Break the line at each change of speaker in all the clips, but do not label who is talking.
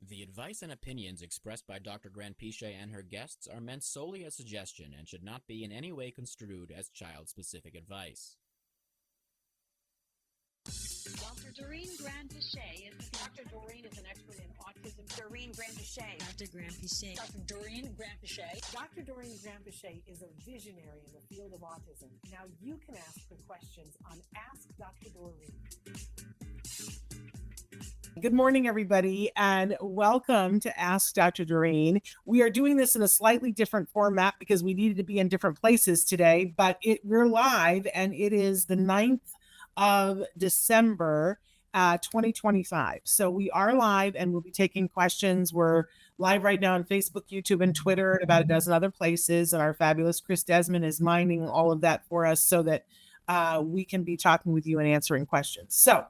The advice and opinions expressed by Dr. Granpeesheh and her guests are meant solely as suggestion and should not be in any way construed as child-specific advice.
Dr. Doreen Granpeesheh is Dr. Doreen is an expert in autism. Doreen Granpeesheh.
Dr. Granpeesheh.
Dr. Doreen Granpeesheh.
Dr. Doreen Granpeesheh is a visionary in the field of autism. Now you can ask her questions on Ask Dr. Doreen. Good morning, everybody, and welcome to Ask Dr. Doreen. We are doing this in a slightly different format because we needed to be in different places today, but we're live, and it is the 9th of December, 2025. So we are live, and we'll be taking questions. We're live right now on Facebook, YouTube, and Twitter, and about a dozen other places, and our fabulous Chris Desmond is minding all of that for us so that we can be talking with you and answering questions. So,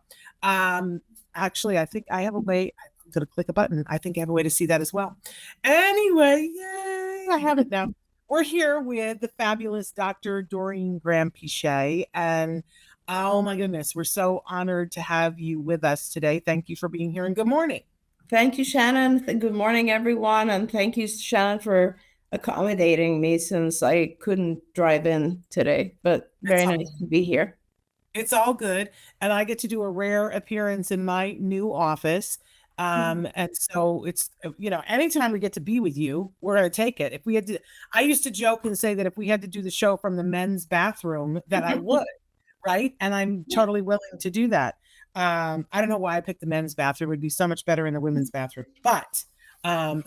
actually, I think I have a way. I'm going to click a button. I think I have a way to see that as well. Anyway, yay, I have it now. We're here with the fabulous Dr. Doreen Granpeesheh. And oh my goodness, we're so honored to have you with us today. Thank you for being here and good morning.
Thank you, Shannon. Good morning, everyone. And thank you, Shannon, for accommodating me since I couldn't drive in today. But very nice to be here.
It's all good. And I get to do a rare appearance in my new office. And so it's, anytime we get to be with you, we're going to take it. If we had to, I used to joke and say that if we had to do the show from the men's bathroom, that I would, right? And I'm totally willing to do that. I don't know why I picked the men's bathroom. It would be so much better in the women's bathroom. But, anyway,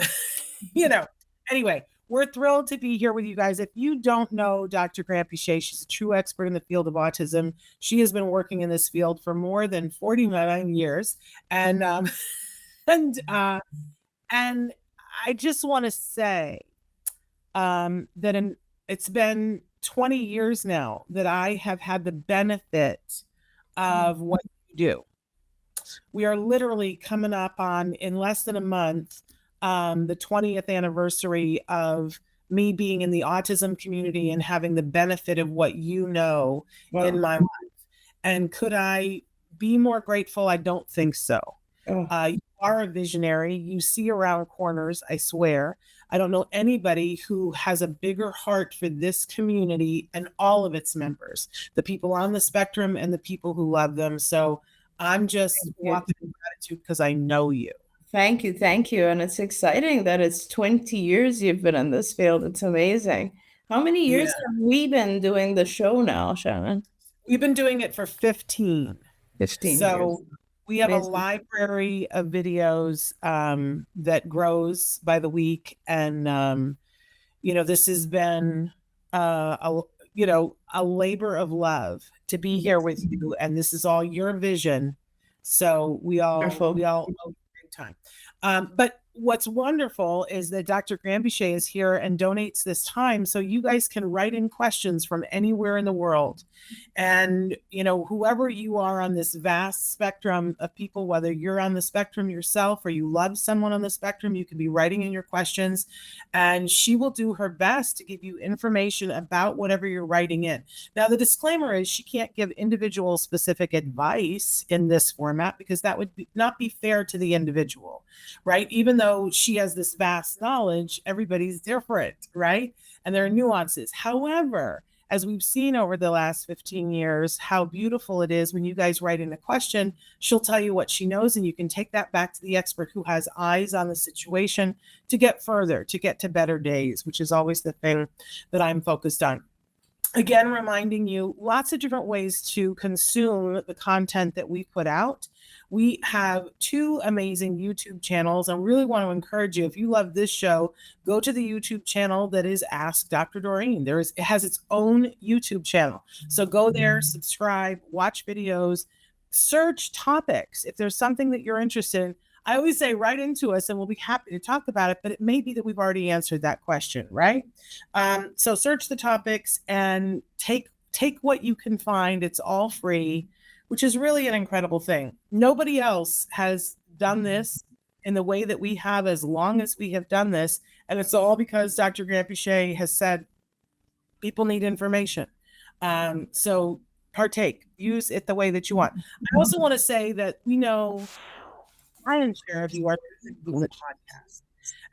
we're thrilled to be here with you guys. If you don't know Dr. Granpeesheh, she's a true expert in the field of autism. She has been working in this field for more than 49 years. And I just want to say that it's been 20 years now that I have had the benefit of what you do. We are literally coming up on, in less than a month, the 20th anniversary of me being in the autism community and having the benefit of what you know in my life. And could I be more grateful? I don't think so. You are a visionary. You see around corners, I swear. I don't know anybody who has a bigger heart for this community and all of its members, the people on the spectrum and the people who love them. So I'm just walking in gratitude because I know you.
Thank you. Thank you. And it's exciting that it's 20 years you've been in this field. It's amazing. How many years have we been doing the show now, Shannon?
We've been doing it for 15.
15
so
years.
We have a library of videos that grows by the week. And, this has been a labor of love to be here with you. And this is all your vision. So we all time. But what's wonderful is that Dr. Granpeesheh is here and donates this time so you guys can write in questions from anywhere in the world. And, whoever you are on this vast spectrum of people, whether you're on the spectrum yourself or you love someone on the spectrum, you can be writing in your questions and she will do her best to give you information about whatever you're writing in. Now, the disclaimer is she can't give individual specific advice in this format because that would not be fair to the individual, right? Even though she has this vast knowledge, everybody's different, right? And there are nuances. However, as we've seen over the last 15 years, how beautiful it is when you guys write in a question, she'll tell you what she knows, and you can take that back to the expert who has eyes on the situation to get further, to get to better days, which is always the thing that I'm focused on. Again, reminding you lots of different ways to consume the content that we put out. We have 2 amazing YouTube channels. I really want to encourage you, if you love this show, go to the YouTube channel that is Ask Dr. Doreen. It has its own YouTube channel. So go there, subscribe, watch videos, search topics. If there's something that you're interested in, I always say write into us and we'll be happy to talk about it, but it may be that we've already answered that question, right? So search the topics and take what you can find. It's all free, which is really an incredible thing. Nobody else has done this in the way that we have as long as we have done this. And it's all because Dr. Granpeesheh has said people need information. So partake, use it the way that you want. I also want to say that we know lion's share of you are listening to the podcast.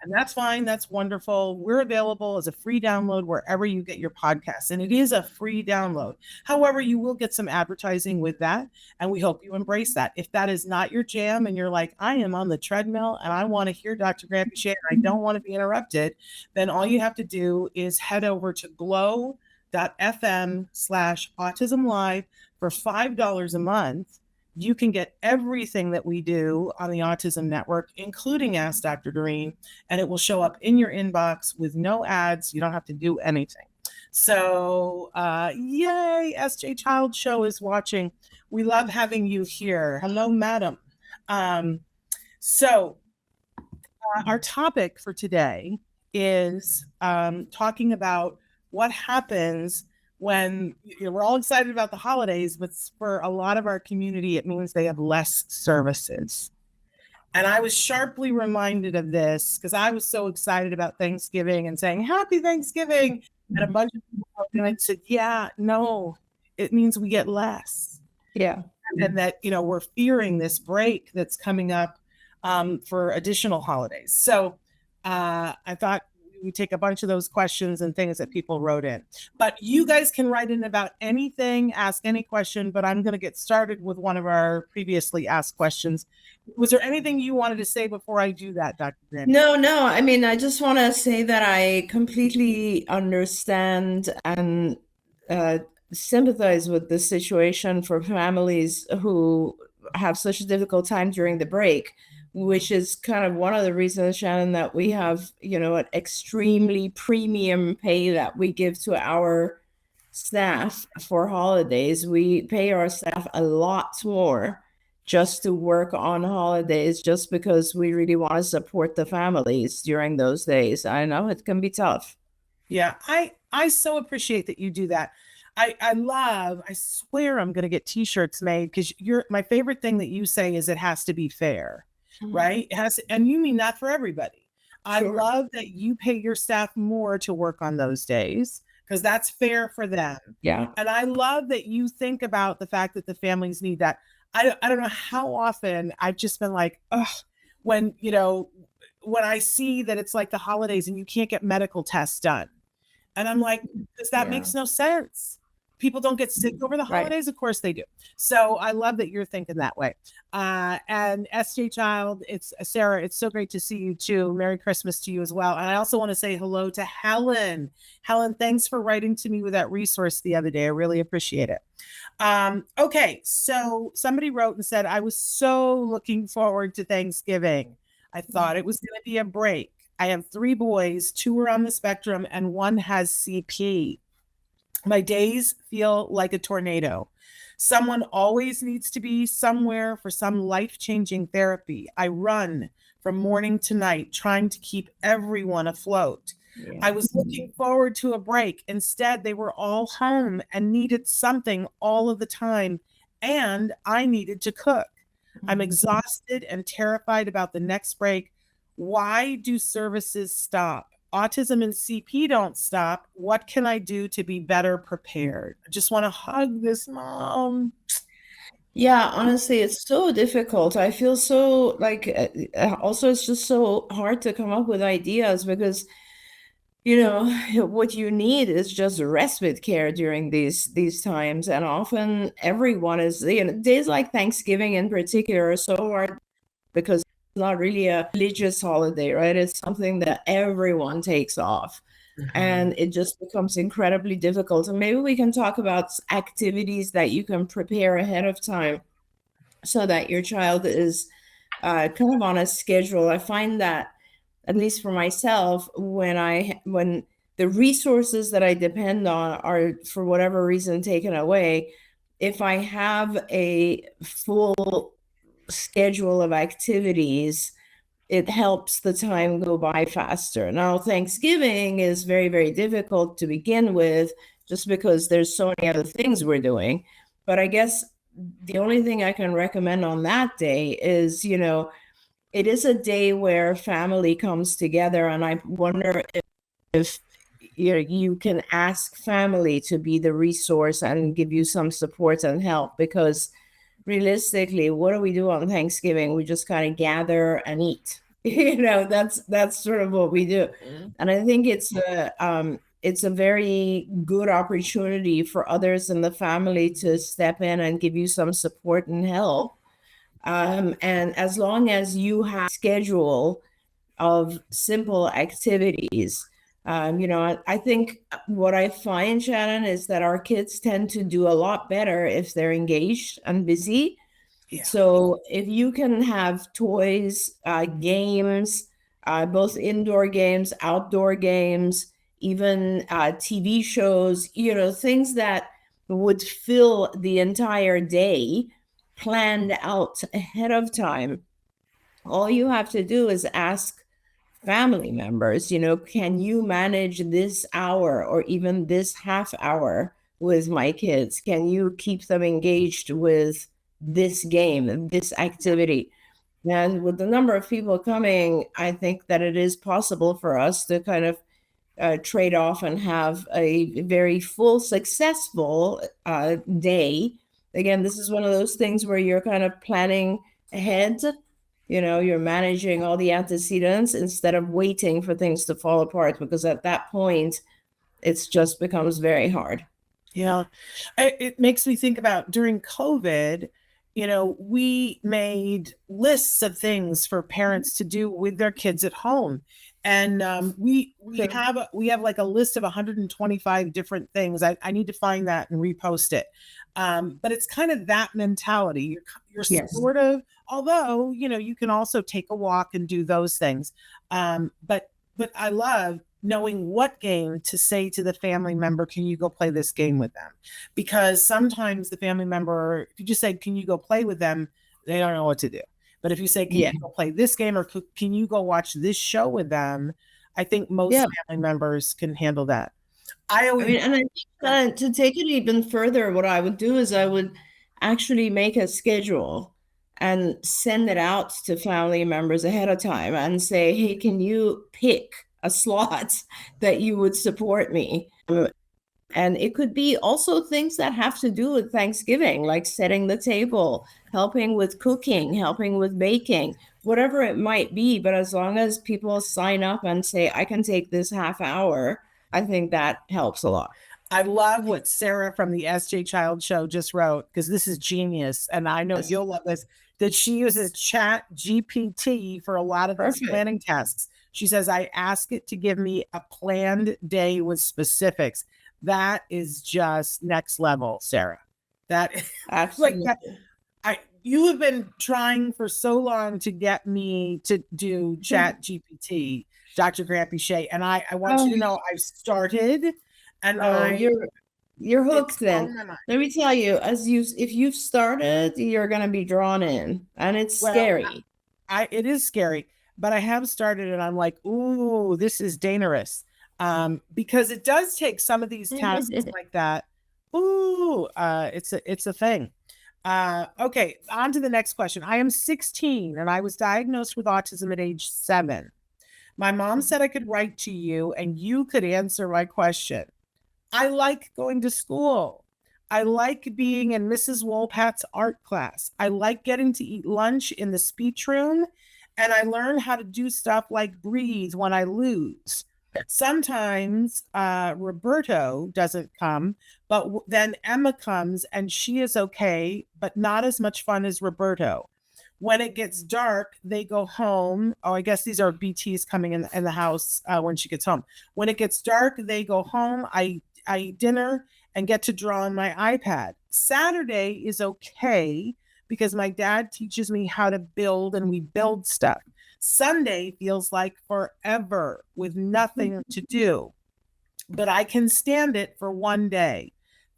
And that's fine. That's wonderful. We're available as a free download wherever you get your podcasts. And it is a free download. However, you will get some advertising with that. And we hope you embrace that. If that is not your jam and you're like, I am on the treadmill and I want to hear Dr. Granpeesheh and I don't want to be interrupted, then all you have to do is head over to glow.fm/autism live for $5 a month. You can get everything that we do on the Autism Network, including Ask Dr. Doreen, and it will show up in your inbox with no ads. You don't have to do anything. So, yay, SJ Child Show is watching. We love having you here. Hello, madam. So, our topic for today is talking about what happens when we're all excited about the holidays, but for a lot of our community, it means they have less services. And I was sharply reminded of this because I was so excited about Thanksgiving and saying, Happy Thanksgiving. And a bunch of people said, yeah, no, it means we get less.
Yeah.
And that, we're fearing this break that's coming up for additional holidays. So I thought we take a bunch of those questions and things that people wrote in. But you guys can write in about anything, ask any question, but I'm going to get started with one of our previously asked questions. Was there anything you wanted to say before I do that, Dr. Granpeesheh?
No. I mean, I just want to say that I completely understand and sympathize with the situation for families who have such a difficult time during the break, which is kind of one of the reasons, Shannon, that we have, an extremely premium pay that we give to our staff for holidays. We pay our staff a lot more just to work on holidays, just because we really want to support the families during those days. I know it can be tough.
Yeah, I so appreciate that you do that. I swear I'm going to get t-shirts made because my favorite thing that you say is it has to be fair. Right? It has, and you mean that for everybody. I love that you pay your staff more to work on those days because that's fair for them.
Yeah.
And I love that you think about the fact that the families need that. I don't know how often I've just been like, when I see that it's like the holidays and you can't get medical tests done. And I'm like, because that makes no sense. People don't get sick over the holidays. Right. Of course they do. So I love that you're thinking that way. And SJ Child, it's Sarah. It's so great to see you too. Merry Christmas to you as well. And I also want to say hello to Helen. Helen, thanks for writing to me with that resource the other day. I really appreciate it. Okay. So somebody wrote and said, I was so looking forward to Thanksgiving. I thought it was going to be a break. I have 3 boys, 2 are on the spectrum and 1 has CP. My days feel like a tornado. Someone always needs to be somewhere for some life-changing therapy. I run from morning to night trying to keep everyone afloat. Yeah. I was looking forward to a break. Instead, they were all home and needed something all of the time, and I needed to cook. I'm exhausted and terrified about the next break. Why do services stop? Autism and CP don't stop. What can I do to be better prepared? I just want to hug this mom.
Yeah, honestly, it's so difficult. I feel so like, also it's just so hard to come up with ideas because, what you need is just respite care during these times. And often everyone is, days like Thanksgiving in particular are so hard because not really a religious holiday, right? It's something that everyone takes off. And it just becomes incredibly difficult. And maybe we can talk about activities that you can prepare ahead of time so that your child is kind of on a schedule. I find that, at least for myself, when the resources that I depend on are for whatever reason taken away, if I have a full schedule of activities, it helps the time go by faster. Now, Thanksgiving is very, very difficult to begin with just because there's so many other things we're doing. But I guess the only thing I can recommend on that day is, it is a day where family comes together. And I wonder if you can ask family to be the resource and give you some support and help, because realistically, what do we do on Thanksgiving? We just kind of gather and eat. That's sort of what we do. And I think it's a very good opportunity for others in the family to step in and give you some support and help. And as long as you have a schedule of simple activities, I think what I find, Shannon, is that our kids tend to do a lot better if they're engaged and busy.
Yeah.
So if you can have toys, games, both indoor games, outdoor games, even TV shows, things that would fill the entire day planned out ahead of time. All you have to do is ask family members, can you manage this hour or even this half hour with my kids? Can you keep them engaged with this game, this activity? And with the number of people coming, I think that it is possible for us to kind of trade off and have a very full, successful day. Again, this is one of those things where you're kind of planning ahead. You're managing all the antecedents instead of waiting for things to fall apart, because at that point, it's just becomes very hard.
Yeah. It makes me think about during COVID, we made lists of things for parents to do with their kids at home. And we have like a list of 125 different things. I need to find that and repost it. But it's kind of that mentality. You're
Yes.
sort of, although, you can also take a walk and do those things. But I love knowing what game to say to the family member, can you go play this game with them? Because sometimes the family member, if you just say, can you go play with them? They don't know what to do. But if you say, can you go play this game, or can you go watch this show with them? I think most family members can handle that.
I think to take it even further, what I would do is I would actually make a schedule and send it out to family members ahead of time and say, hey, can you pick a slot that you would support me? And it could be also things that have to do with Thanksgiving, like setting the table, helping with cooking, helping with baking, whatever it might be. But as long as people sign up and say, I can take this half hour, I think that helps a lot.
I love what Sarah from the SJ Child Show just wrote, because this is genius. And I know you'll love this, that she uses Chat GPT for a lot of those planning tasks. She says, I ask it to give me a planned day with specifics. That is just next level, Sarah. That
Absolutely.
like that. You have been trying for so long to get me to do Chat GPT, Dr. Granpeesheh, and I want you to know I've started, and
you're hooked. Then let me tell you, if you've started, you're going to be drawn in, and it's scary.
It is scary, but I have started, and I'm like, ooh, this is dangerous. Because it does take some of these tasks like that. Ooh, it's a thing. Okay, on to the next question. I am 16 and I was diagnosed with autism at age 7. My mom said I could write to you and you could answer my question. I like going to school. I like being in Mrs. Wolpat's art class. I like getting to eat lunch in the speech room, and I learn how to do stuff like breathe when I lose. Sometimes Roberto doesn't come, but then Emma comes and she is okay, but not as much fun as Roberto. When it gets dark, they go home. Oh, I guess these are BTs coming in the house when she gets home. When it gets dark, they go home. I eat dinner and get to draw on my iPad. Saturday is okay because my dad teaches me how to build and we build stuff. Sunday feels like forever with nothing to do, but I can stand it for one day.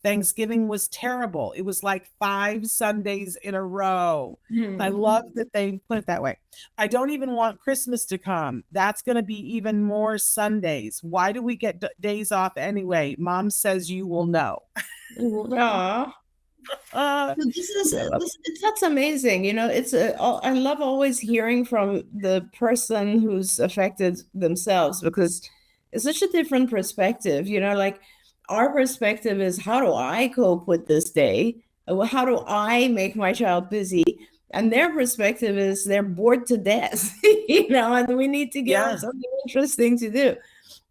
Thanksgiving was terrible. It was like 5 Sundays in a row. I love that they put it that way. I don't even want Christmas to come. That's going to be even more Sundays. Why do we get days off anyway? Mom says you will know.
That's amazing. I love always hearing from the person who's affected themselves, because it's such a different perspective. Like our perspective is, how do I cope with this day? How do I make my child busy? And their perspective is they're bored to death, and we need to give them
Yeah.
something interesting to do.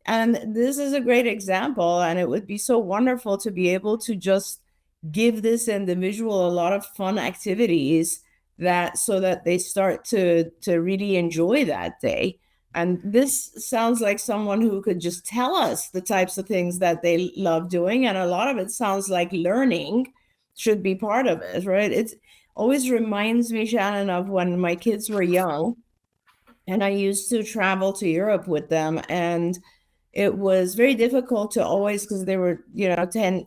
And this is a great example. And it would be so wonderful to be able to just give this individual a lot of fun activities that so that they start to really enjoy that day. And this sounds like someone who could just tell us the types of things that they love doing. And a lot of it sounds like learning should be part of it, right? It always reminds me, Shannon, of when my kids were young and I used to travel to Europe with them. And it was very difficult to always, because they were 10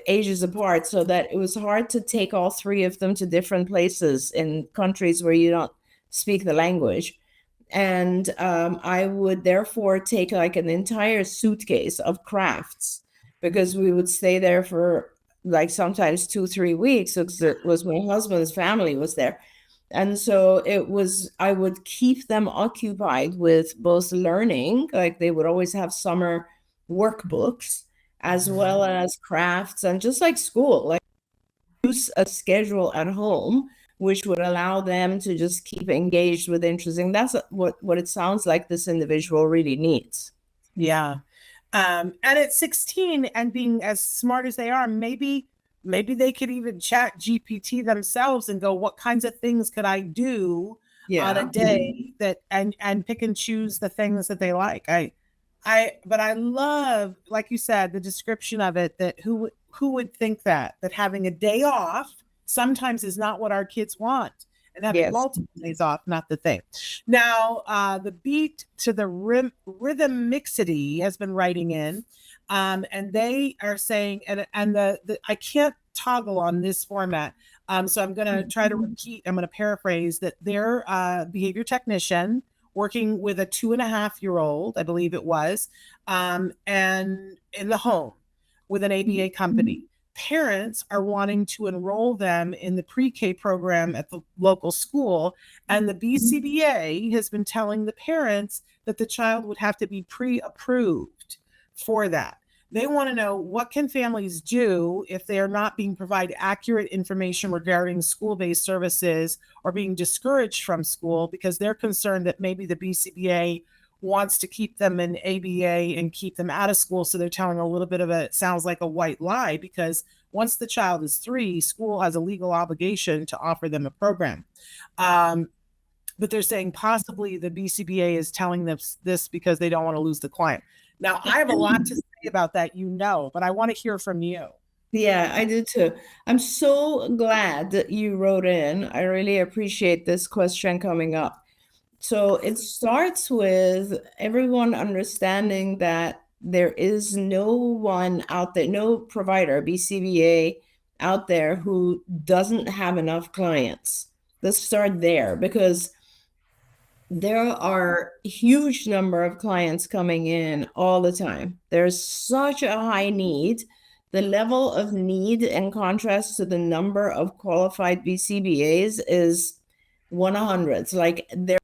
ages apart, so that it was hard to take all three of them to different places in countries where you don't speak the language. And I would therefore take like an entire suitcase of crafts, because we would stay there for like sometimes 2-3 weeks, because it was my husband's family was there. And so I would keep them occupied with both learning, like they would always have summer workbooks, as well as crafts, and just like school, like use a schedule at home, which would allow them to just keep engaged with interesting. That's what it sounds like this individual really needs.
Yeah. And at 16 and being as smart as they are, maybe they could even chat GPT themselves and go, what kinds of things could I do on a day that and pick and choose the things that they like. But I love, like you said, the description of it, that who would think that having a day off sometimes is not what our kids want, and having multiple days off, not the thing. Now, the beat to the rhythmicity has been writing in, and they are saying, and the I can't toggle on this format, so I'm going to try to repeat. I'm going to paraphrase that their behavior technician working with a 2.5-year-old, I believe it was, and in the home with an ABA company. Parents are wanting to enroll them in the pre-K program at the local school, and the BCBA has been telling the parents that the child would have to be pre-approved for that. They want to know, what can families do if they are not being provided accurate information regarding school-based services or being discouraged from school because they're concerned that maybe the BCBA wants to keep them in ABA and keep them out of school. So they're telling a little bit of it sounds like a white lie, because once the child is 3, school has a legal obligation to offer them a program. But they're saying possibly the BCBA is telling them this because they don't want to lose the client. Now, I have a lot to say about that, but I want to hear from you.
Yeah, I do too. I'm so glad that you wrote in. I really appreciate this question coming up. So it starts with everyone understanding that there is no one out there, no provider, BCBA out there who doesn't have enough clients. Let's start there, because there are a huge number of clients coming in all the time. There's such a high need. The level of need, in contrast to the number of qualified BCBAs, is 100. Like, there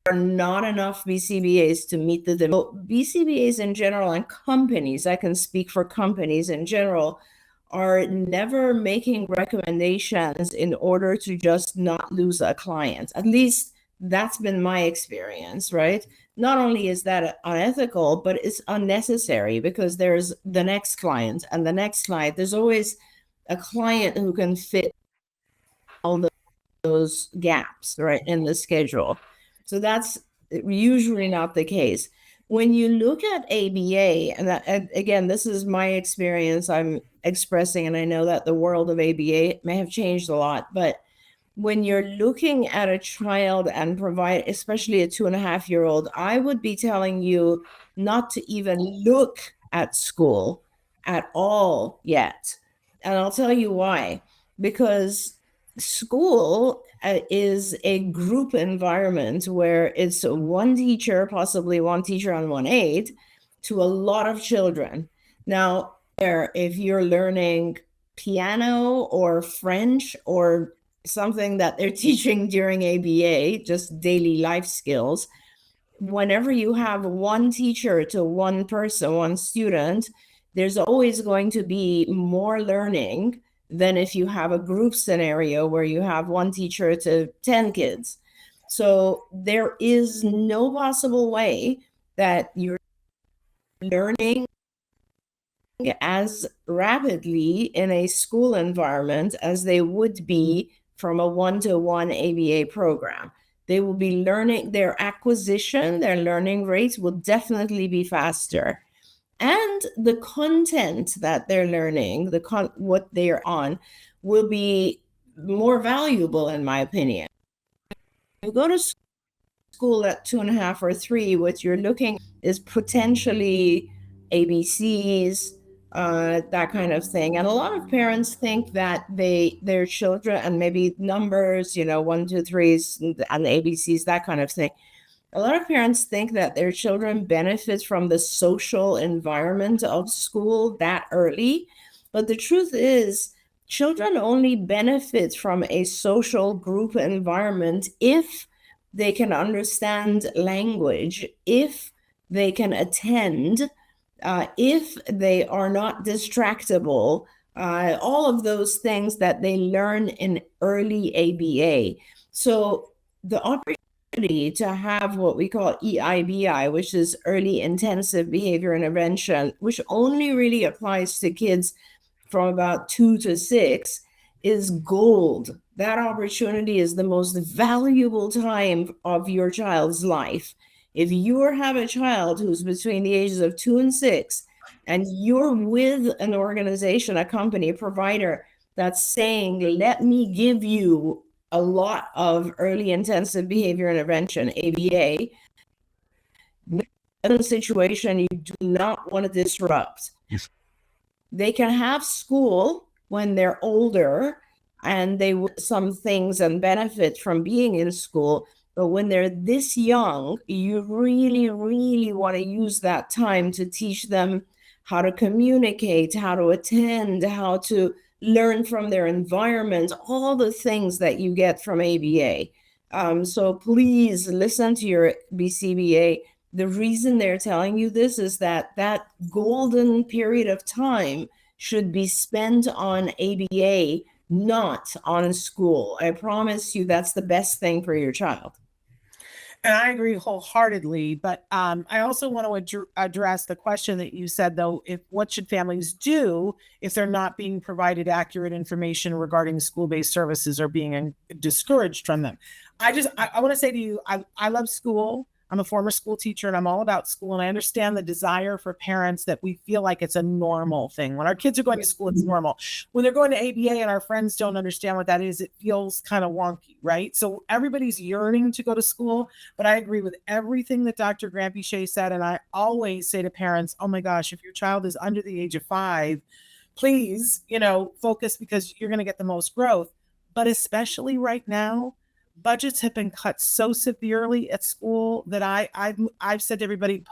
are not enough BCBAs to meet the demand. BCBAs in general, and companies, I can speak for companies in general, are never making recommendations in order to just not lose a client. At least that's been my experience, right? Not only is that unethical, but it's unnecessary, because there's the next client and the next client. There's always a client who can fit all those gaps, right, in the schedule. So that's usually not the case. When you look at ABA, and again, this is my experience I'm expressing, and I know that the world of ABA may have changed a lot, but when you're looking at a child and provide, especially a 2.5-year-old, I would be telling you not to even look at school at all yet. And I'll tell you why. Because school is a group environment where it's one teacher, possibly one teacher and one aide, to a lot of children. Now, if you're learning piano or French or something that they're teaching during ABA, just daily life skills, whenever you have one teacher to one person, one student, there's always going to be more learning than if you have a group scenario where you have one teacher to 10 kids. So there is no possible way that you're learning as rapidly in a school environment as they would be from a one-to-one ABA program. They will be learning, their acquisition, their learning rates will definitely be faster. And the content that they're learning, what they're on, will be more valuable, in my opinion. You go to school at 2.5 or 3, what you're looking is potentially ABCs, that kind of thing. And a lot of parents think that their children, and maybe numbers, 1, 2, 3s, and ABCs, that kind of thing. A lot of parents think that their children benefit from the social environment of school that early. But the truth is, children only benefit from a social group environment if they can understand language, if they can attend, if they are not distractible, all of those things that they learn in early ABA. So the opportunity to have what we call EIBI, which is early intensive behavior intervention, which only really applies to kids from about 2 to 6, is gold. That opportunity is the most valuable time of your child's life. If you have a child who's between the ages of 2 and 6, and you're with an organization, a company, a provider that's saying, let me give you a lot of early intensive behavior intervention, ABA, in a situation you do not want to disrupt. Yes. They can have school when they're older, and they some things and benefit from being in school. But when they're this young, you really, really want to use that time to teach them how to communicate, how to attend, how to learn from their environment, all the things that you get from ABA. So please listen to your BCBA. The reason they're telling you this is that golden period of time should be spent on ABA, not on school. I promise you that's the best thing for your child.
And I agree wholeheartedly, but I also want to address the question that you said, though, what should families do if they're not being provided accurate information regarding school-based services or being discouraged from them? I want to say to you, I love school. I'm a former school teacher, and I'm all about school. And I understand the desire for parents that we feel like it's a normal thing. When our kids are going to school, it's normal. When they're going to ABA and our friends don't understand what that is, it feels kind of wonky, right? So everybody's yearning to go to school, but I agree with everything that Dr. Granpeesheh said. And I always say to parents, oh my gosh, if your child is under the age of 5, please, focus, because you're going to get the most growth. But especially right now, budgets have been cut so severely at school that I've said to everybody,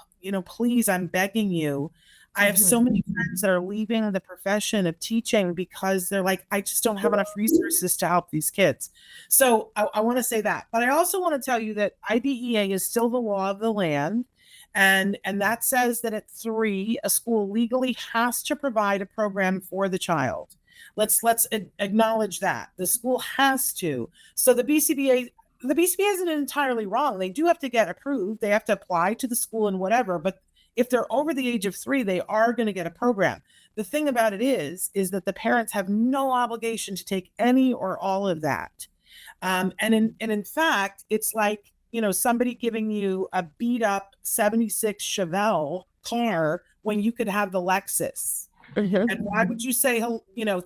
please, I'm begging you. I have so many friends that are leaving the profession of teaching because they're like, I just don't have enough resources to help these kids. So I want to say that. But I also want to tell you that IDEA is still the law of the land. And that says that at 3, a school legally has to provide a program for the child. Let's acknowledge that the school has to. So the BCBA isn't entirely wrong. They do have to get approved. They have to apply to the school and whatever. But if they're over the age of 3, they are going to get a program. The thing about it is that the parents have no obligation to take any or all of that. And in fact, it's like, somebody giving you a beat up 76 Chevelle car when you could have the Lexus. Mm-hmm. And why would you say,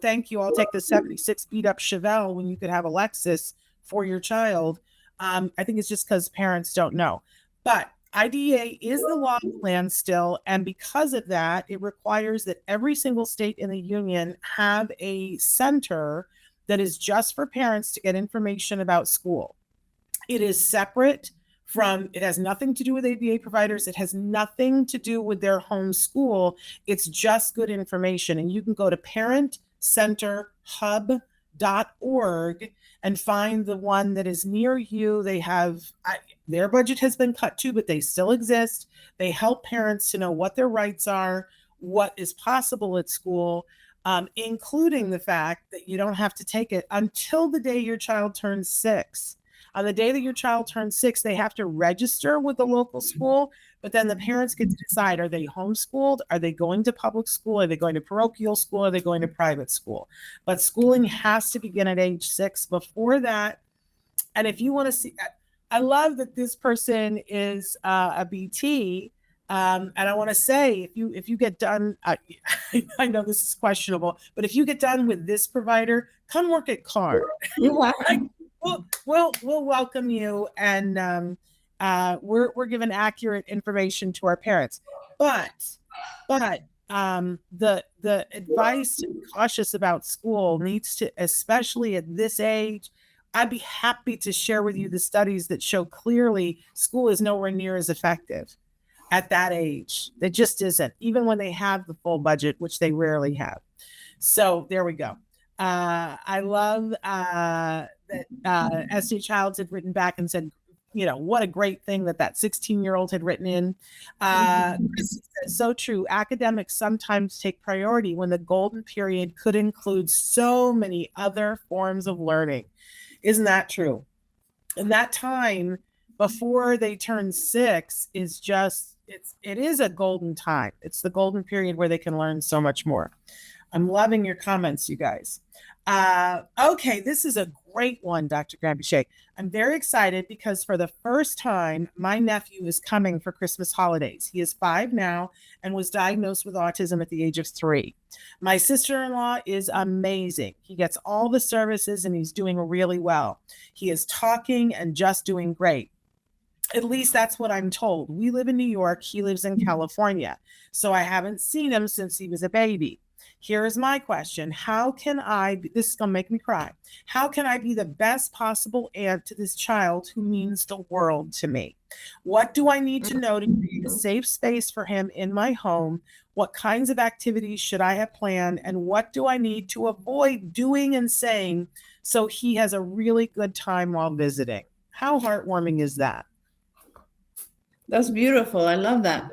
thank you, I'll take the 76 beat up Chevelle when you could have a Lexus for your child? I think it's just because parents don't know. But IDEA is the law of the land still. And because of that, it requires that every single state in the union have a center that is just for parents to get information about school. It is separate from, it has nothing to do with ABA providers. It has nothing to do with their home school. It's just good information. And you can go to parentcenterhub.org and find the one that is near you. They have, their budget has been cut too, but they still exist. They help parents to know what their rights are, what is possible at school. including the fact that you don't have to take it until the day your child turns 6. On the day that your child turns 6, they have to register with the local school, but then the parents get to decide, are they homeschooled? Are they going to public school? Are they going to parochial school? Are they going to private school? But schooling has to begin at age 6. Before that, and if you want to see, I love that this person is a BT. And I want to say, if you get done, I know this is questionable, but if you get done with this provider, come work at CAR. We'll welcome you, and we're giving accurate information to our parents. But the advice to be cautious about school needs to, especially at this age. I'd be happy to share with you the studies that show clearly school is nowhere near as effective at that age. It just isn't, even when they have the full budget, which they rarely have. So there we go. I love that SD Childs had written back and said, what a great thing that 16-year-old had written in. So true. Academics sometimes take priority when the golden period could include so many other forms of learning. Isn't that true? And that time before they turn 6 is just, it is a golden time. It's the golden period where they can learn so much more. I'm loving your comments, you guys. Okay, this is a great one, Dr. Granpeesheh. I'm very excited because for the first time, my nephew is coming for Christmas holidays. He is 5 now and was diagnosed with autism at the age of 3. My sister-in-law is amazing. He gets all the services and he's doing really well. He is talking and just doing great. At least that's what I'm told. We live in New York. He lives in California. So I haven't seen him since he was a baby. Here is my question. How can this is going to make me cry. How can I be the best possible aunt to this child who means the world to me? What do I need to know to create a safe space for him in my home? What kinds of activities should I have planned? And what do I need to avoid doing and saying so he has a really good time while visiting? How heartwarming is that?
That's beautiful. I love that.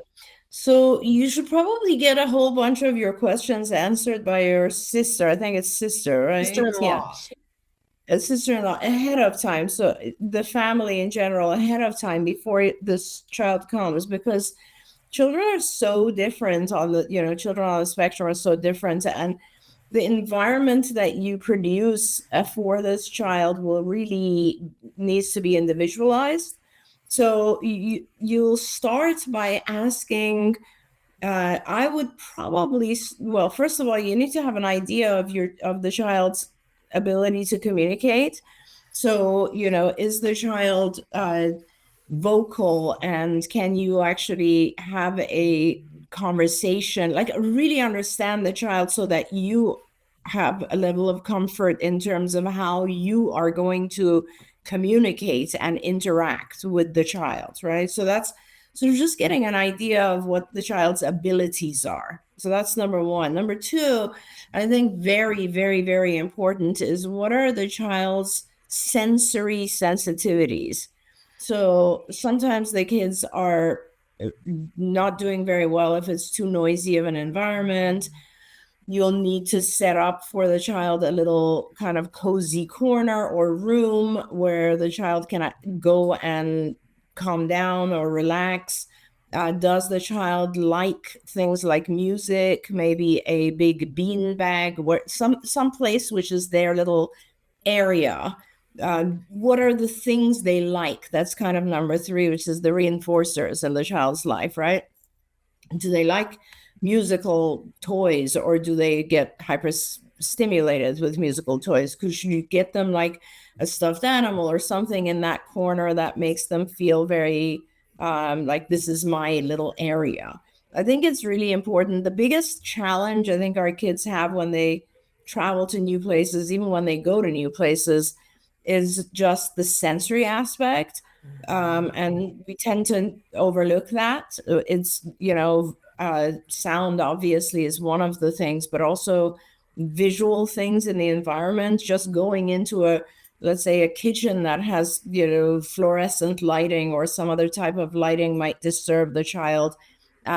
So you should probably get a whole bunch of your questions answered by your sister. I think it's sister, right?
Sister-in-law.
Yeah. A sister-in-law ahead of time. So the family in general ahead of time before this child comes, because children are so different children on the spectrum are so different. And the environment that you produce for this child will really needs to be individualized. So you'll start by asking, I would probably, well, first of all, you need to have an idea of the child's ability to communicate. So, is the child vocal, and can you actually have a conversation, like really understand the child so that you have a level of comfort in terms of how you are going to communicate and interact with the child, right? So just getting an idea of what the child's abilities are. So that's number one. Number two, I think very, very, very important is what are the child's sensory sensitivities? So sometimes the kids are not doing very well if it's too noisy of an environment. You'll need to set up for the child a little kind of cozy corner or room where the child can go and calm down or relax. Does the child like things like music, maybe a big bean bag, where some place which is their little area? What are the things they like? That's kind of number 3, which is the reinforcers in the child's life, right? Do they like musical toys, or do they get hyper stimulated with musical toys? Could you get them like a stuffed animal or something in that corner that makes them feel very like this is my little area? I think it's really important. The biggest challenge I think our kids have when they travel to new places, even when they go to new places, is just the sensory aspect. And we tend to overlook that. It's, sound obviously is one of the things, but also visual things in the environment. Just going into let's say a kitchen that has, fluorescent lighting or some other type of lighting might disturb the child.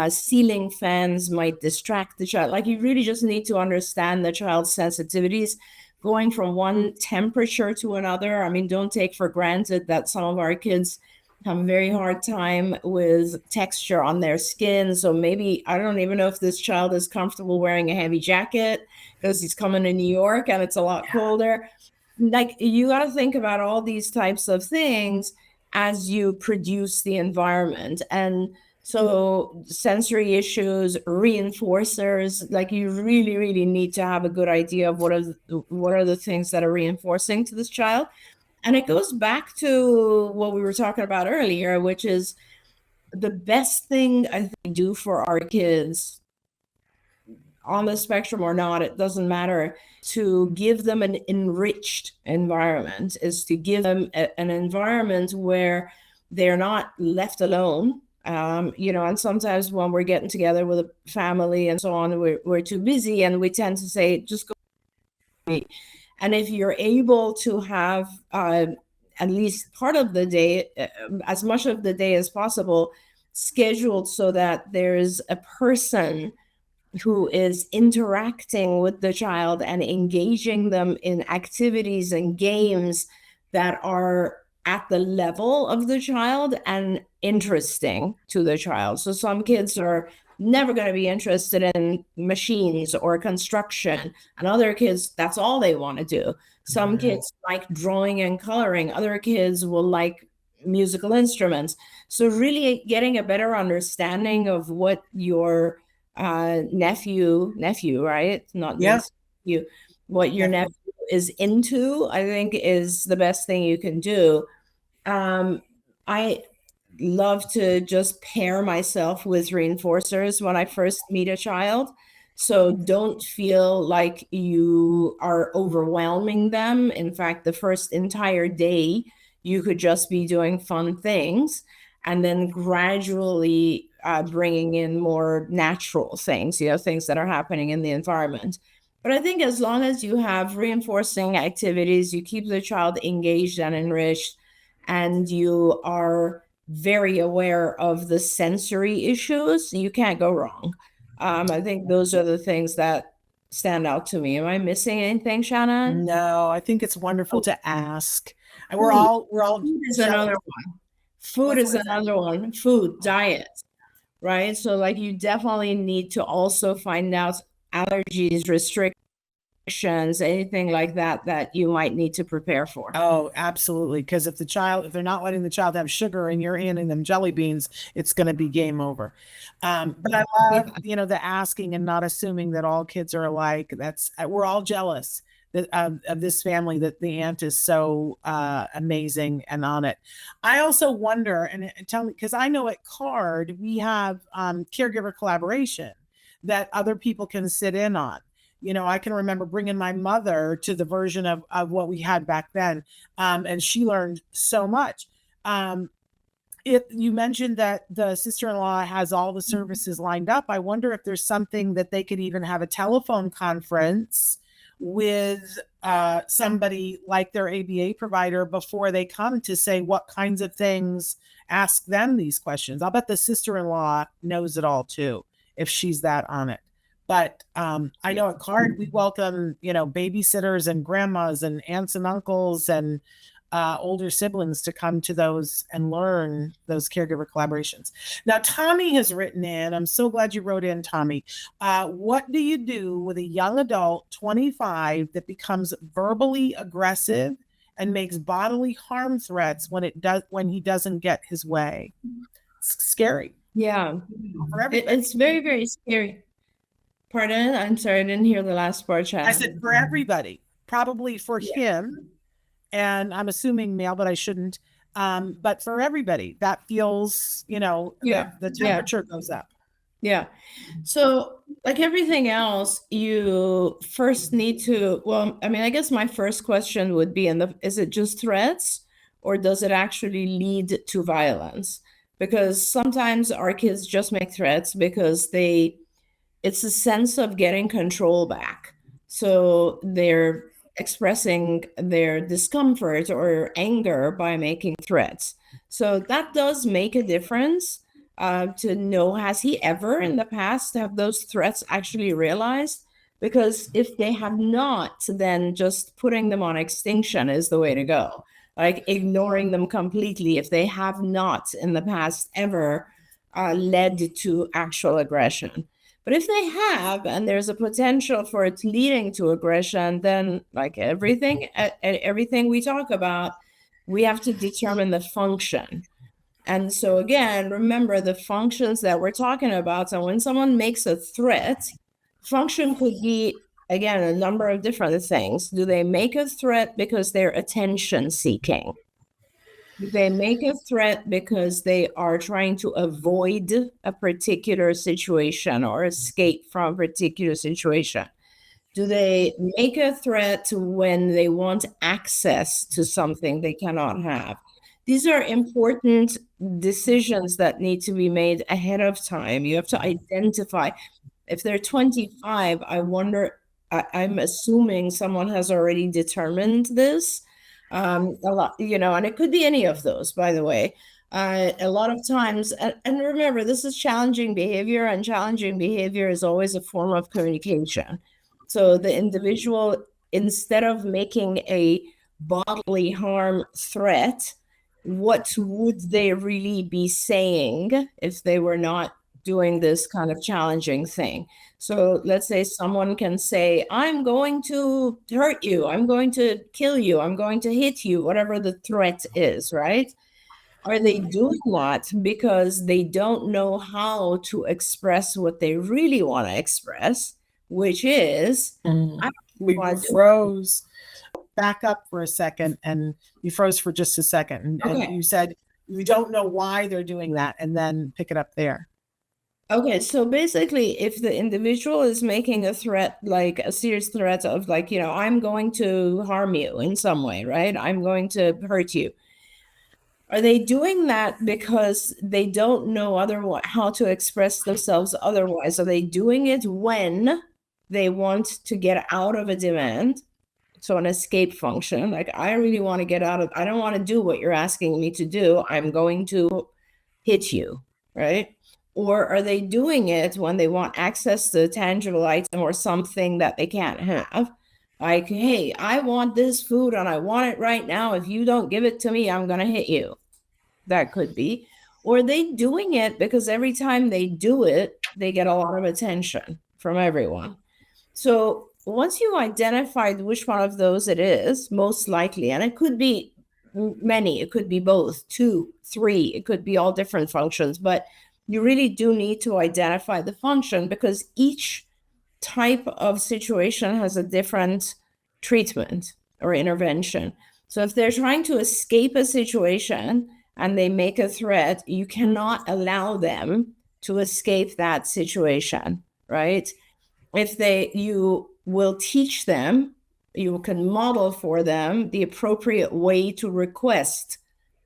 ceiling fans might distract the child. Like, you really just need to understand the child's sensitivities going from one temperature to another. I mean, don't take for granted that some of our kids have a very hard time with texture on their skin. So maybe, I don't even know if this child is comfortable wearing a heavy jacket because he's coming to New York and it's a lot colder. Like, you got to think about all these types of things as you produce the environment. And so sensory issues, reinforcers, like, you really, really need to have a good idea of what are the things that are reinforcing to this child. And it goes back to what we were talking about earlier, which is the best thing I think we do for our kids, on the spectrum or not, it doesn't matter, to give them an enriched environment, is to give them an environment where they're not left alone. And sometimes when we're getting together with a family and so on, we're too busy and we tend to say, just go. And if you're able to have at least part of the day, as much of the day as possible, scheduled so that there's a person who is interacting with the child and engaging them in activities and games that are at the level of the child and interesting to the child. So some kids are never going to be interested in machines or construction, and other kids, that's all they want to do. Some kids like drawing and coloring, other kids will like musical instruments. So really getting a better understanding of what your nephew, right? Not nephew, what your nephew is into, I think is the best thing you can do. I love to just pair myself with reinforcers when I first meet a child. So don't feel like you are overwhelming them. In fact, the first entire day, you could just be doing fun things and then gradually bringing in more natural things, things that are happening in the environment. But I think as long as you have reinforcing activities, you keep the child engaged and enriched, and you are very aware of the sensory issues, you can't go wrong. I think those are the things that stand out to me. Am I missing anything, Shannon?
No, I think it's wonderful to ask. And we're all
Food is another one. Food is another one. Food, diet, right? So like, you definitely need to also find out allergies, restrictions, anything like that you might need to prepare for.
Oh, absolutely. Because if they're not letting the child have sugar and you're handing them jelly beans, it's going to be game over. But I love, the asking and not assuming that all kids are alike. We're all jealous of this family, that the aunt is so amazing and on it. I also wonder, and tell me, because I know at CARD we have caregiver collaboration that other people can sit in on. I can remember bringing my mother to the version of what we had back then, and she learned so much. You mentioned that the sister-in-law has all the services lined up. I wonder if there's something that they could even have a telephone conference with somebody like their ABA provider before they come to say what kinds of things, ask them these questions. I'll bet the sister-in-law knows it all too, if she's that on it. But I know at CARD we welcome, babysitters and grandmas and aunts and uncles and older siblings to come to those and learn those caregiver collaborations. Now, Tommy has written in, I'm so glad you wrote in, Tommy. What do you do with a young adult, 25, that becomes verbally aggressive and makes bodily harm threats when he doesn't get his way? It's scary.
Yeah, it's very, very scary. Pardon? I'm sorry, I didn't hear the last part, Chad.
I said for everybody, probably for him, and I'm assuming male, but I shouldn't. But for everybody, that feels, the temperature goes up.
Yeah. So like everything else, you first need to, I guess my first question would be, is it just threats, or does it actually lead to violence? Because sometimes our kids just make threats because it's a sense of getting control back. So they're expressing their discomfort or anger by making threats. So that does make a difference. to know, has he ever in the past have those threats actually realized? Because if they have not, then just putting them on extinction is the way to go. Like ignoring them completely if they have not in the past ever led to actual aggression. But if they have, and there's a potential for it leading to aggression, then like everything we talk about, we have to determine the function. And so again, remember the functions that we're talking about. So when someone makes a threat, function could be, again, a number of different things. Do they make a threat because they're attention seeking? Do they make a threat because they are trying to avoid a particular situation or escape from a particular situation? Do they make a threat when they want access to something they cannot have? These are important decisions that need to be made ahead of time. You have to identify. If they're 25, I wonder, I'm assuming someone has already determined this. A lot, and it could be any of those, by the way. A lot of times, and remember, this is challenging behavior, and challenging behavior is always a form of communication. So the individual, instead of making a bodily harm threat, what would they really be saying if they were not doing this kind of challenging thing? So let's say someone can say, I'm going to hurt you, I'm going to kill you, I'm going to hit you, whatever the threat is, right? Are they doing that because they don't know how to express what they really want to express, which is,
We froze. Back up for a second, and you froze for just a second. And
Okay.
you said you don't know why they're doing that, and then pick it up there.
Okay, so basically, if the individual is making a threat, like a serious threat of like, I'm going to harm you in some way, right? I'm going to hurt you. Are they doing that because they don't know how to express themselves otherwise? Are they doing it when they want to get out of a demand? So an escape function, like I really want to get out of, I don't want to do what you're asking me to do. I'm going to hit you, right? Or are they doing it when they want access to a tangible item or something that they can't have? Like, hey, I want this food and I want it right now. If you don't give it to me, I'm going to hit you. That could be. Or are they doing it because every time they do it, they get a lot of attention from everyone? So once you identified which one of those it is, most likely, and it could be many, it could be both, 2, 3, it could be all different functions, but you really do need to identify the function because each type of situation has a different treatment or intervention. So if they're trying to escape a situation and they make a threat, you cannot allow them to escape that situation, right? If you will teach them, you can model for them the appropriate way to request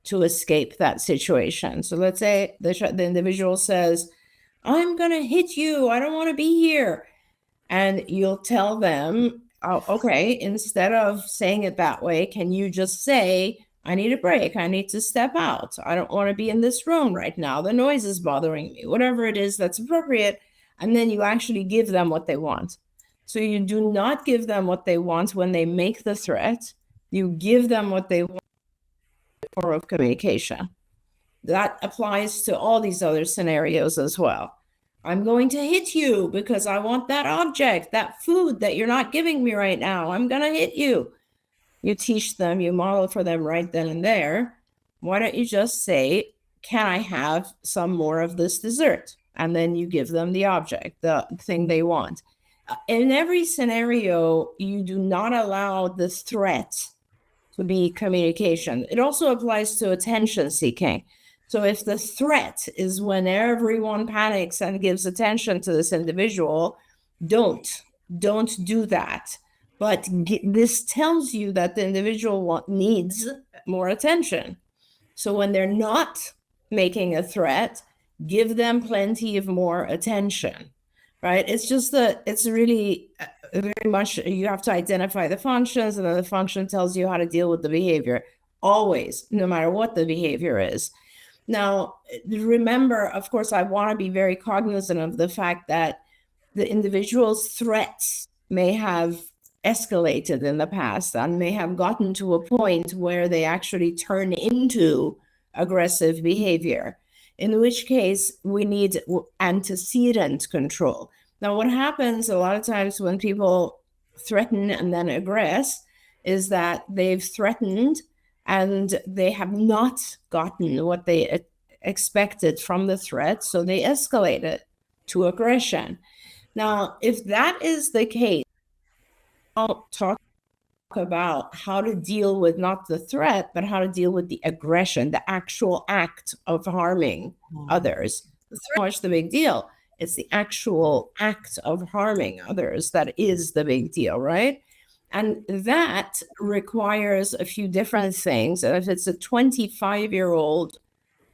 to escape that situation. So let's say the individual says, I'm going to hit you, I don't want to be here. And you'll tell them, oh, okay, instead of saying it that way, can you just say, I need a break, I need to step out, I don't want to be in this room right now, the noise is bothering me, whatever it is that's appropriate. And then you actually give them what they want. So you do not give them what they want when they make the threat. You give them what they want in the form of communication. That applies to all these other scenarios as well. I'm going to hit you because I want that object, that food that you're not giving me right now. I'm going to hit you. You teach them, you model for them right then and there. Why don't you just say, can I have some more of this dessert? And then you give them the object, the thing they want. In every scenario, you do not allow the threat to be communication. It also applies to attention seeking. So if the threat is when everyone panics and gives attention to this individual, don't do that. But this tells you that the individual needs more attention. So when they're not making a threat, give them plenty of more attention, right? It's just that it's really very much, you have to identify the functions, and then the function tells you how to deal with the behavior, always, no matter what the behavior is. Now, remember, of course, I want to be very cognizant of the fact that the individual's threats may have escalated in the past and may have gotten to a point where they actually turn into aggressive behavior, in which case we need antecedent control. Now, what happens a lot of times when people threaten and then aggress is that they've threatened and they have not gotten what they expected from the threat, so they escalate it to aggression. Now, if that is the case, I'll talk about how to deal with not the threat, but how to deal with the aggression, the actual act of harming others. The threat is the big deal. It's the actual act of harming others that is the big deal, right? And that requires a few different things. And if it's a 25-year-old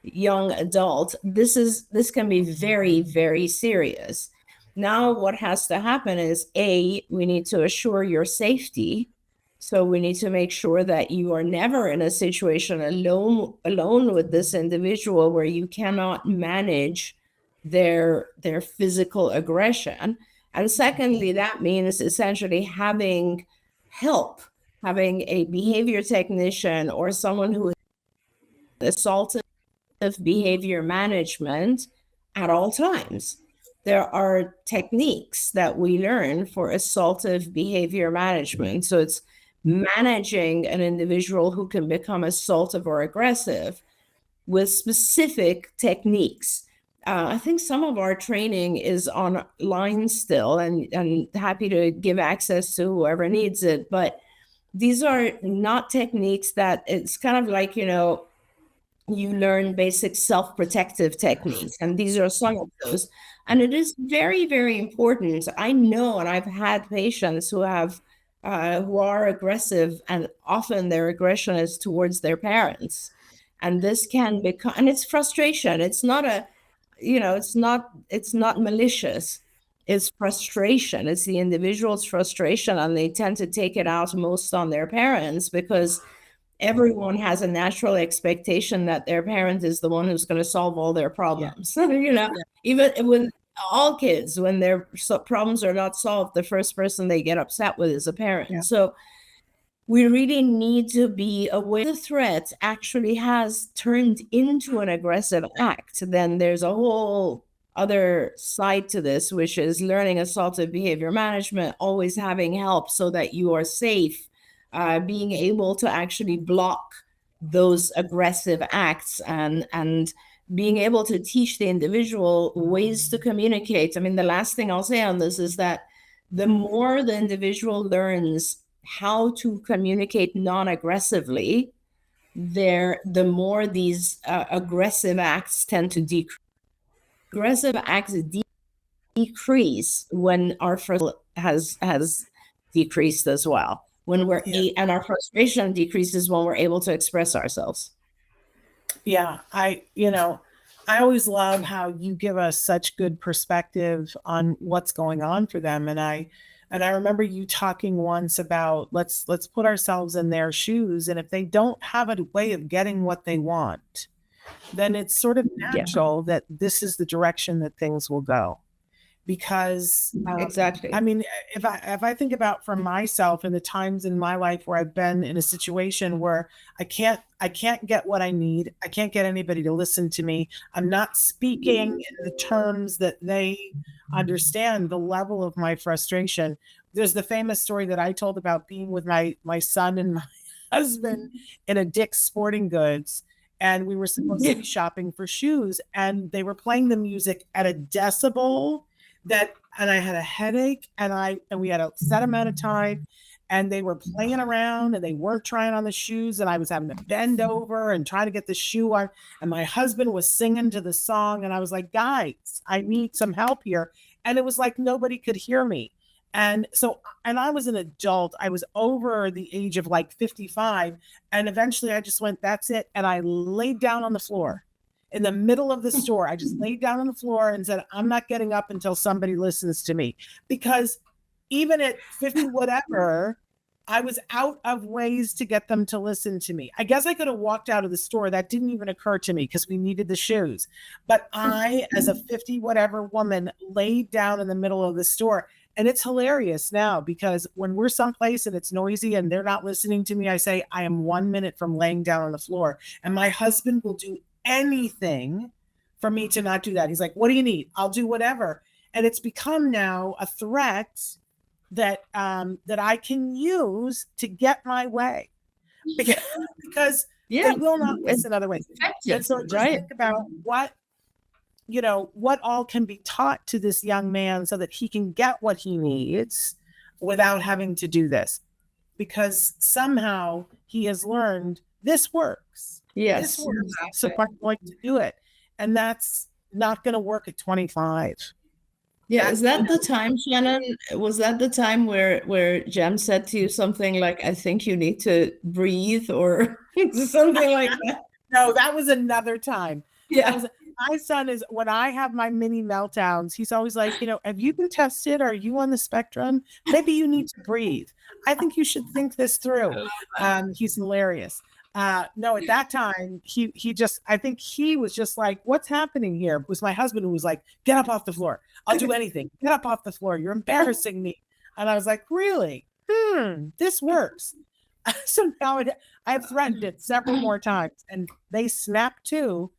young adult, this can be very, very serious. Now, what has to happen is we need to assure your safety. So we need to make sure that you are never in a situation alone with this individual where you cannot manage their physical aggression. And secondly, that means essentially having help, having a behavior technician or someone who is assaultive behavior management at all times. There are techniques that we learn for assaultive behavior management. So it's managing an individual who can become assaultive or aggressive with specific techniques. I think some of our training is online still, and happy to give access to whoever needs it. But these are not techniques that it's kind of like, you learn basic self-protective techniques, and these are some of those. And it is very, very important. I know, and I've had patients who are aggressive, and often their aggression is towards their parents. And this can become, and it's frustration. It's not it's not malicious. It's frustration. It's the individual's frustration, and they tend to take it out most on their parents because everyone has a natural expectation that their parent is the one who's going to solve all their problems. Yeah. Even when all kids, when their problems are not solved, the first person they get upset with is a parent. Yeah. So we really need to be aware the threat actually has turned into an aggressive act. Then there's a whole other side to this, which is learning assaultive behavior management, always having help so that you are safe, being able to actually block those aggressive acts, and being able to teach the individual ways to communicate. I mean, the last thing I'll say on this is that the more the individual learns how to communicate non-aggressively, the more these aggressive acts tend to decrease. Aggressive acts decrease when our frustration has decreased as well. When and our frustration decreases when we're able to express ourselves.
Yeah, I always love how you give us such good perspective on what's going on for them. And I remember you talking once about let's put ourselves in their shoes. And if they don't have a way of getting what they want, then it's sort of natural that this is the direction that things will go. Because
exactly.
I mean, if I think about from myself and the times in my life where I've been in a situation where I can't get what I need, I can't get anybody to listen to me, I'm not speaking in the terms that they understand the level of my frustration. There's the famous story that I told about being with my son and my husband in a Dick's Sporting Goods. And we were supposed to be shopping for shoes, and they were playing the music at a decibel and I had a headache, and we had a set amount of time, and they were playing around, and they weren't trying on the shoes, and I was having to bend over and try to get the shoe on, and my husband was singing to the song, and I was like, guys, I need some help here. And it was like nobody could hear me. And I was an adult. I was over the age of like 55. And eventually I just went, that's it. And I laid down on the floor in the middle of the store. I just laid down on the floor and said, I'm not getting up until somebody listens to me. Because even at 50, whatever, I was out of ways to get them to listen to me. I guess I could have walked out of the store. That didn't even occur to me because we needed the shoes. But I, as a 50 whatever woman, laid down in the middle of the store. And it's hilarious now because when we're someplace and it's noisy and they're not listening to me, I say, I am 1 minute from laying down on the floor. And my husband will do anything for me to not do that. He's like, what do you need? I'll do whatever. And it's become now a threat that I can use to get my way because they will not listen other ways. And so just think about what all can be taught to this young man so that he can get what he needs without having to do this, because somehow he has learned this works.
Yes.
This works. So I'm going to do it. And that's not going to work at 25.
Yeah, is that the time, Shannon? Was that the time where Jem said to you something like, I think you need to breathe or something like that?
No, that was another time.
Yeah.
My son is, when I have my mini meltdowns, he's always like, have you been tested? Are you on the spectrum? Maybe you need to breathe. I think you should think this through. He's hilarious. No, at that time, I think he was just like, what's happening here? It was my husband who was like, get up off the floor. I'll do anything. Get up off the floor. You're embarrassing me. And I was like, really? This works. So now I have threatened it several more times and they snapped too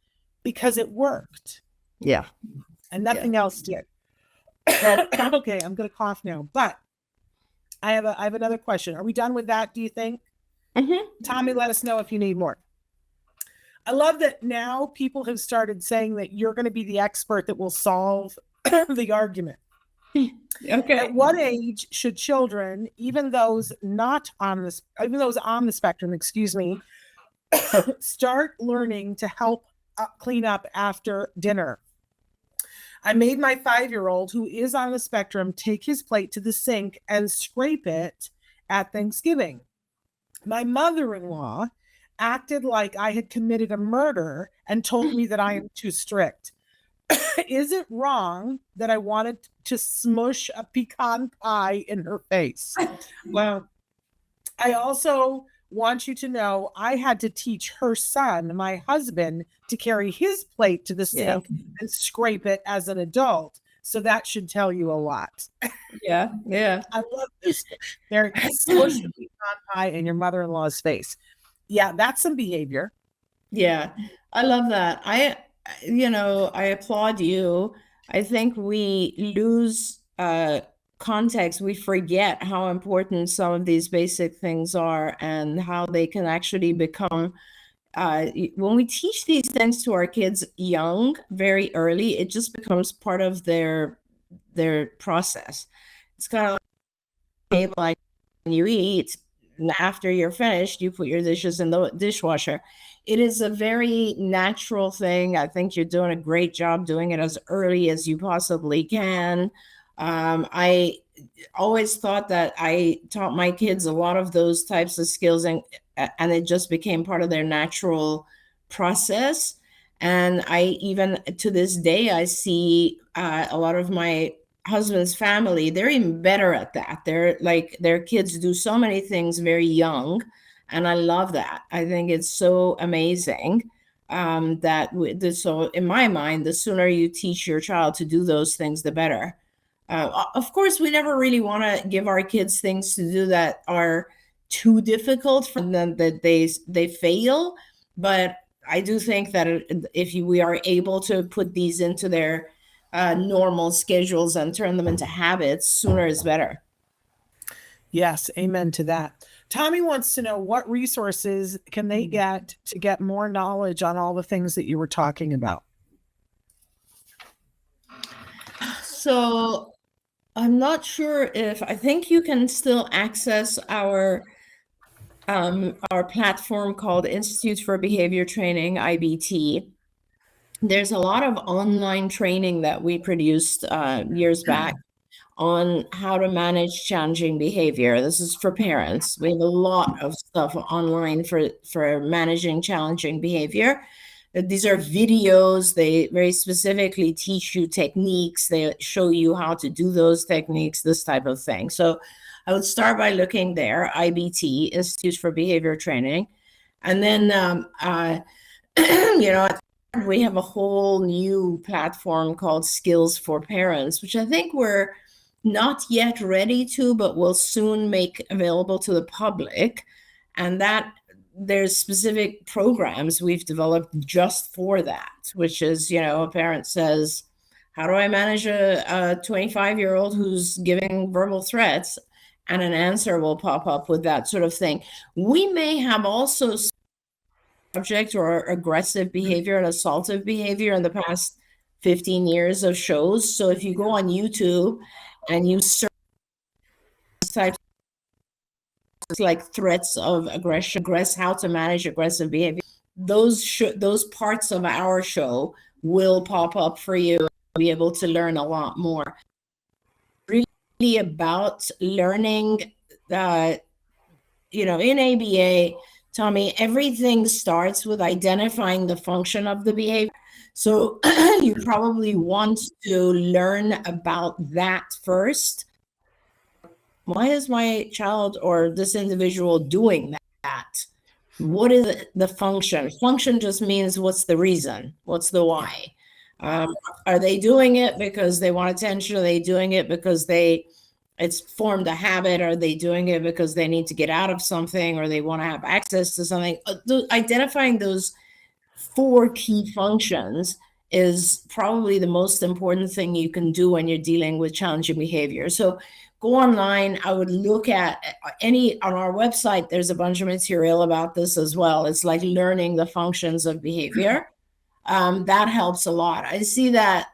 because it worked.
Yeah.
And nothing else did. Okay, I'm going to cough now, but I have another question. Are we done with that, do you think?
Mm-hmm.
Tommy, let us know if you need more. I love that now people have started saying that you're going to be the expert that will solve the argument.
Okay.
At what age should children, even those on the spectrum, start learning to help clean up after dinner? I made my 5-year-old, who is on the spectrum, take his plate to the sink and scrape it at Thanksgiving. My mother-in-law acted like I had committed a murder and told me that I am too strict. Is it wrong that I wanted to smush a pecan pie in her face? Well, I also want you to know I had to teach her son, my husband, to carry his plate to the sink and scrape it as an adult. So that should tell you a lot.
Yeah.
I love this. They're smushing pecan pie in your mother-in-law's face. Yeah, that's some behavior.
Yeah, I love that. I applaud you. I think we lose context. We forget how important some of these basic things are and how they can actually become, when we teach these things to our kids young, very early, it just becomes part of their process. It's kind of like when you eat, and after you're finished, you put your dishes in the dishwasher. It is a very natural thing. I think you're doing a great job doing it as early as you possibly can. I always thought that I taught my kids a lot of those types of skills, and it just became part of their natural process. And I, even to this day, I see a lot of my husband's family, they're even better at that. They're like, their kids do so many things very young. And I love that. I think it's so amazing so in my mind, the sooner you teach your child to do those things, the better. Of course, we never really want to give our kids things to do that are too difficult for them, that they fail. But I do think that if we are able to put these into their normal schedules and turn them into habits, sooner is better.
Yes, amen to that. Tommy wants to know, what resources can they get to get more knowledge on all the things that you were talking about?
So I'm not sure I think you can still access our platform called Institute for Behavior Training, IBT. There's a lot of online training that we produced years back on how to manage challenging behavior. This is for parents. We have a lot of stuff online for managing challenging behavior. These are videos. They very specifically teach you techniques. They show you how to do those techniques, this type of thing. So I would start by looking there, IBT, Institute for Behavior Training. And then, we have a whole new platform called Skills for Parents, which I think we're not yet ready to, but will soon make available to the public. And that there's specific programs we've developed just for that, which is, a parent says, how do I manage a 25-year-old who's giving verbal threats? And an answer will pop up with that sort of thing. We may have also subject or aggressive behavior and assaultive behavior in the past 15 years of shows. So if you go on YouTube and you search types like threats of aggression, how to manage aggressive behavior, those parts of our show will pop up for you and be able to learn a lot more. Really about learning, in ABA, Tommy, everything starts with identifying the function of the behavior. So you probably want to learn about that first. Why is my child or this individual doing that? What is the function? Function just means what's the reason? What's the why? Are they doing it because they want attention? Are they doing it because it's formed a habit? Are they doing it because they need to get out of something or they want to have access to something? Identifying those 4 key functions is probably the most important thing you can do when you're dealing with challenging behavior. So go online. I would look at on our website, there's a bunch of material about this as well. It's like learning the functions of behavior. That helps a lot. I see that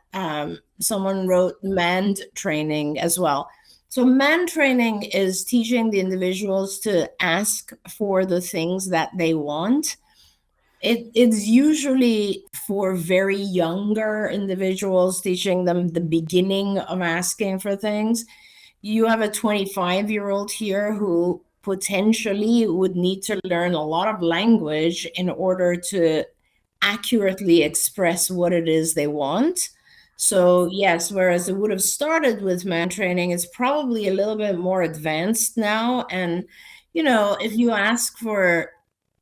someone wrote MAND training as well. So MAND training is teaching the individuals to ask for the things that they want. It's usually for very younger individuals, teaching them the beginning of asking for things. You have a 25-year-old here who potentially would need to learn a lot of language in order to accurately express what it is they want. So yes, whereas it would have started with MAND training, it's probably a little bit more advanced now. And, if you ask for,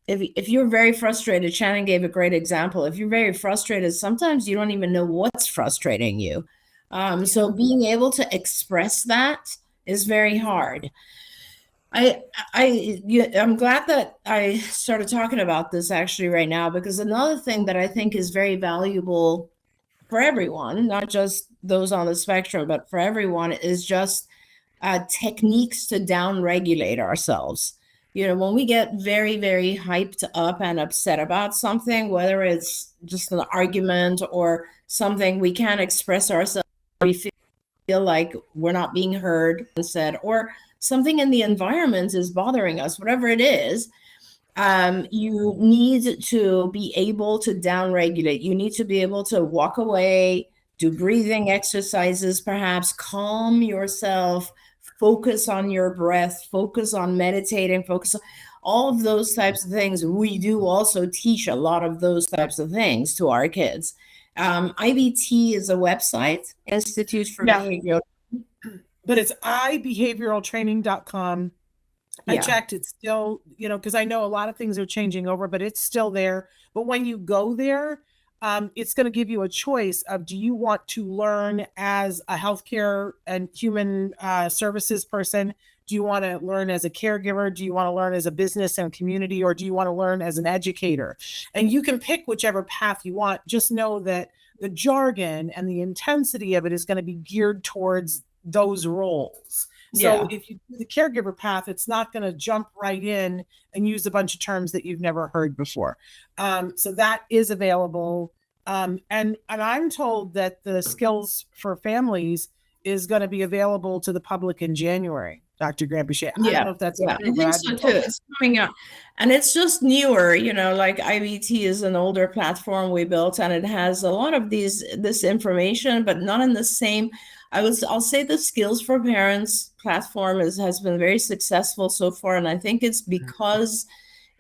if you're very frustrated, Shannon gave a great example. If you're very frustrated, sometimes you don't even know what's frustrating you. So being able to express that is very hard. I'm glad that I started talking about this actually right now, because another thing that I think is very valuable for everyone, not just those on the spectrum, but for everyone, is just techniques to down-regulate ourselves. When we get very, very hyped up and upset about something, whether it's just an argument or something we can't express ourselves, we feel like we're not being heard and said, or something in the environment is bothering us, whatever it is, you need to be able to downregulate. You need to be able to walk away, do breathing exercises, perhaps calm yourself, focus on your breath, focus on meditating, focus on all of those types of things. We do also teach a lot of those types of things to our kids. IBT is a website, Institute for Behavioral.
But it's ibehavioraltraining.com. I checked, it's still, because I know a lot of things are changing over, but it's still there. But when you go there, it's going to give you a choice of, do you want to learn as a healthcare and human services person? Do you want to learn as a caregiver? Do you want to learn as a business and community? Or do you want to learn as an educator? And you can pick whichever path you want. Just know that the jargon and the intensity of it is going to be geared towards those roles. So if you do the caregiver path, it's not going to jump right in and use a bunch of terms that you've never heard before. So that is available. And I'm told that the Skills for Families is going to be available to the public in January, Dr. Granpeesheh. I don't know if that's
true, I think so too. It's coming out. And it's just newer, like IBT is an older platform we built, and it has a lot of this information, but not in the same. I'll say the Skills for Parents platform has been very successful so far. And I think it's because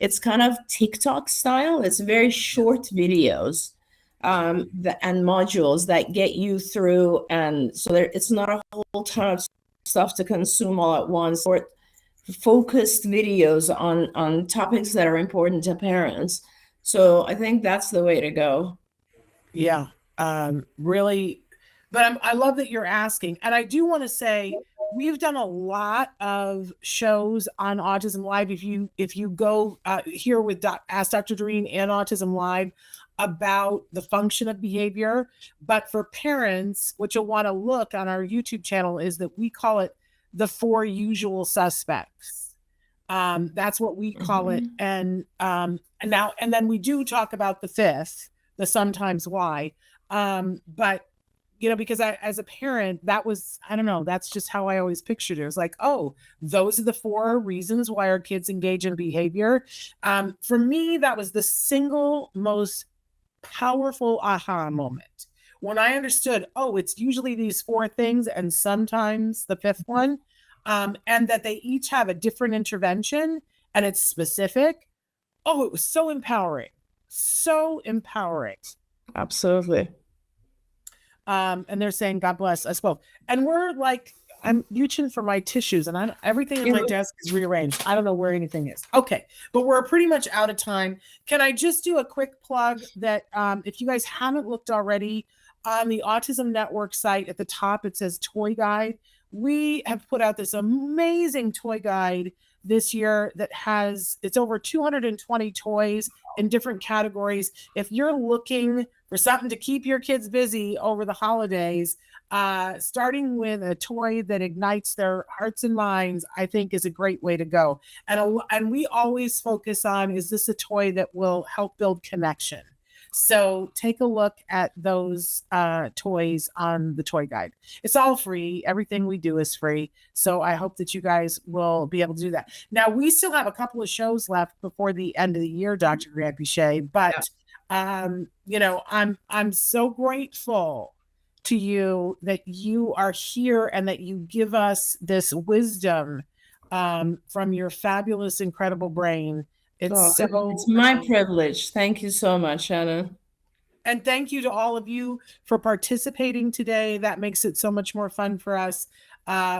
it's kind of TikTok style. It's very short videos and modules that get you through. And so it's not a whole ton of stuff to consume all at once, or focused videos on topics that are important to parents. So I think that's the way to go.
Yeah, really. But I love that you're asking. And I do want to say we've done a lot of shows on Autism Live. If you go here with Ask Dr. Doreen and Autism Live about the function of behavior. But for parents, what you'll want to look on our YouTube channel is that we call it the 4 usual suspects. That's what we call it. And then we do talk about the 5th, the sometimes why. But because as a parent, that was, I don't know, that's just how I always pictured it. It was like, oh, those are the 4 reasons why our kids engage in behavior. For me, that was the single most powerful aha moment when I understood, oh, it's usually these 4 things and sometimes the 5th one, and that they each have a different intervention and it's specific. Oh, it was so empowering. So empowering.
Absolutely.
And they're saying, God bless us both. And we're like, I'm reaching for my tissues and everything at my desk is rearranged. I don't know where anything is. Okay. But we're pretty much out of time. Can I just do a quick plug that if you guys haven't looked already on the Autism Network site at the top, it says toy guide. We have put out this amazing toy guide this year that it's over 220 toys in different categories. If you're looking for something to keep your kids busy over the holidays, starting with a toy that ignites their hearts and minds, I think is a great way to go. And we always focus on, is this a toy that will help build connection? So take a look at those toys on the toy guide. It's all free. Everything we do is free. So I hope that you guys will be able to do that. Now, we still have a couple of shows left before the end of the year, Dr. Granpeesheh, but I'm so grateful to you that you are here and that you give us this wisdom from your fabulous, incredible brain.
It's my privilege. Thank you so much, Shannon.
And thank you to all of you for participating today. That makes it so much more fun for us.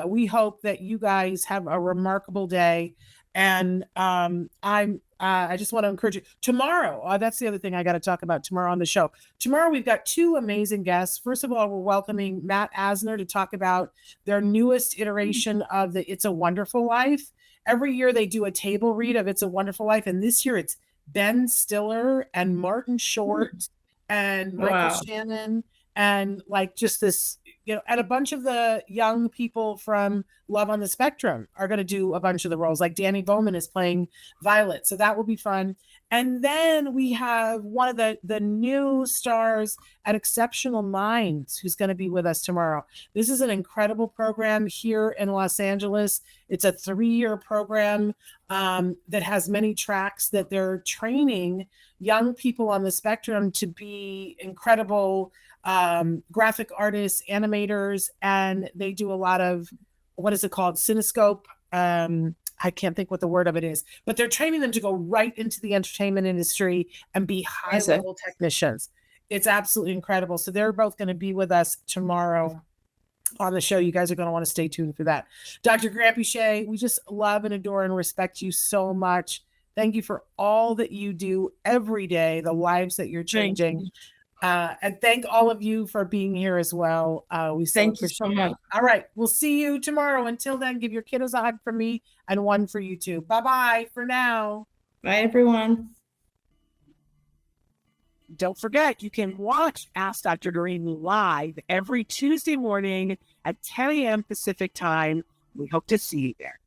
We hope that you guys have a remarkable day. And I just want to encourage you. Tomorrow, that's the other thing I got to talk about tomorrow on the show. Tomorrow, we've got 2 amazing guests. First of all, we're welcoming Matt Asner to talk about their newest iteration of the It's a Wonderful Life. Every year they do a table read of It's a Wonderful Life. And this year it's Ben Stiller and Martin Short and Michael Shannon and like just this, and a bunch of the young people from Love on the Spectrum are going to do a bunch of the roles. Like Danny Bowman is playing Violet. So that will be fun. And then we have one of the new stars at Exceptional Minds who's going to be with us tomorrow. This is an incredible program here in Los Angeles. It's a 3-year program that has many tracks that they're training young people on the spectrum to be incredible graphic artists, animators, and they do a lot of, what is it called? Cinescope. I can't think what the word of it is, but they're training them to go right into the entertainment industry and be high-level technicians. It's absolutely incredible. So they're both going to be with us tomorrow on the show. You guys are going to want to stay tuned for that. Dr. Granpeesheh, we just love and adore and respect you so much. Thank you for all that you do every day, the lives that you're changing. And thank all of you for being here as well. We
thank you so much.
All right. We'll see you tomorrow. Until then, give your kiddos a hug from me and one for you too. Bye-bye for now.
Bye, everyone.
Don't forget, you can watch Ask Dr. Doreen live every Tuesday morning at 10 a.m. Pacific time. We hope to see you there.